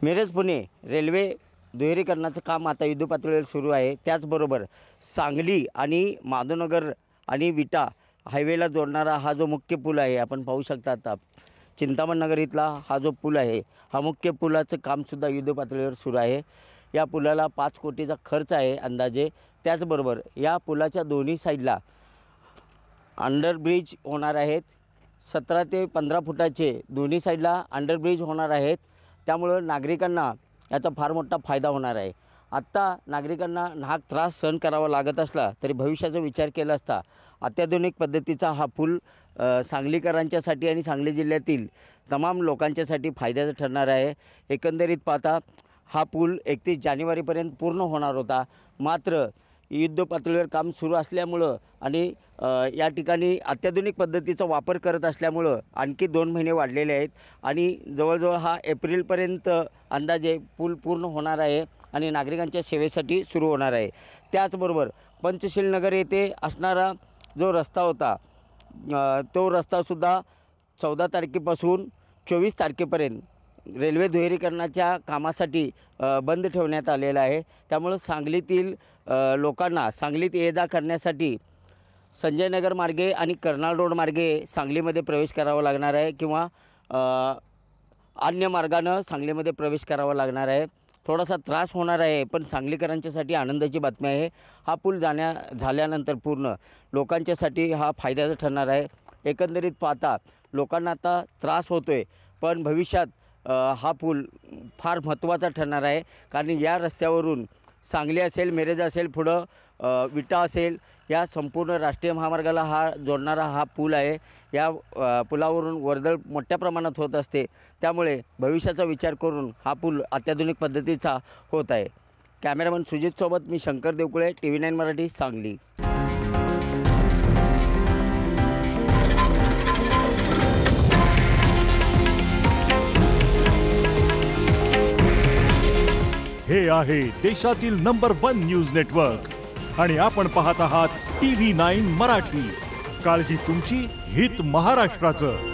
Miraj Pune railway दुहेरीकरणाचं काम आता युद्धपातळीवर सुरू आहे। त्याचबरोबर सांगली आणि माधवनगर आणि विटा हायवेला जोडणारा हा जो मुख्य पूल आहे, आपण पाहू शकता आता चिंतामण नगर इथला हा जो पूल आहे, हा मुख्य पुलाचं कामसुद्धा युद्धपातळीवर सुरू आहे। या पुलाला 5 कोटीचा खर्च आहे अंदाजे। त्याचबरोबर या पुलाच्या दोन्ही साईडला अंडरब्रिज होणार आहेत। 17 ते 15 फुटाचे दोन्ही साईडला अंडरब्रिज होणार आहेत। त्यामुळे नागरिकांना याचा फार मोठा फायदा होणार आहे। आत्ता नागरिकांना नाहक त्रास सहन करावा लागत असला तरी भविष्याचा विचार केला असता अत्याधुनिक पद्धतीचा हा पूल सांगलीकरांच्यासाठी आणि सांगली जिल्ह्यातील तमाम लोकांच्यासाठी फायद्याचा ठरणार आहे। एकंदरीत पाहता हा पूल 31 जानेवारीपर्यंत पूर्ण होणार होता, मात्र युद्ध पातळीवर काम सुरू असल्यामुळं आणि या ठिकाणी अत्याधुनिक पद्धतीचा वापर करत असल्यामुळं आणखी 2 महिने वाढलेले आहेत आणि जवळजवळ हा एप्रिलपर्यंत अंदाजे पूल पूर्ण होणार आहे आणि नागरिकांच्या सेवेसाठी सुरू होणार आहे। त्याचबरोबर पंचशील नगर येथे असणारा जो रस्ता होता तो रस्तासुद्धा 14 तारखेपासून 24 तारखेपर्यंत रेल्वे दुहेरीकरणाच्या कामासाठी बंद ठेवण्यात आलेला आहे। त्यामुळे सांगलीतील लोकांना सांगलीत ये जा करण्यासाठी संजय नगर मार्गे आणि कर्नाल रोड मार्गे सांगलीमध्ये प्रवेश करावा लागणार आहे किंवा अन्य मार्गाने सांगलीमध्ये प्रवेश करावा लागणार आहे। थोडासा त्रास होणार आहे, पण सांगलीकरांच्यासाठी आनंदाची बातमी आहे। हा पूल झाल्यानंतर पूर्ण लोकांच्यासाठी हा फायद्याचा ठरणार आहे। एकंदरीत पाहता लोकांना आता त्रास होतोय, पण भविष्यात हा पूल फार महत्त्वाचा ठरणार आहे, कारण या रस्त्यावरून सांगली असेल, मिरज असेल, पुढं विटा असेल, या संपूर्ण राष्ट्रीय महामार्गाला हा जोडणारा हा पूल आहे। या पुलावरून वर्दळ मोठ्या प्रमाणात होत असते, त्यामुळे भविष्याचा विचार करून हा पूल अत्याधुनिक पद्धतीचा होत आहे। कॅमेरामन सुजितसोबत मी शंकर देवकुळे, TV9 मराठी, सांगली। हे आहे देशातील नंबर 1 न्यूज नेटवर्क आणि आपण पाहत आहात TV9 मराठी। काळजी तुमची, हित महाराष्ट्राचं।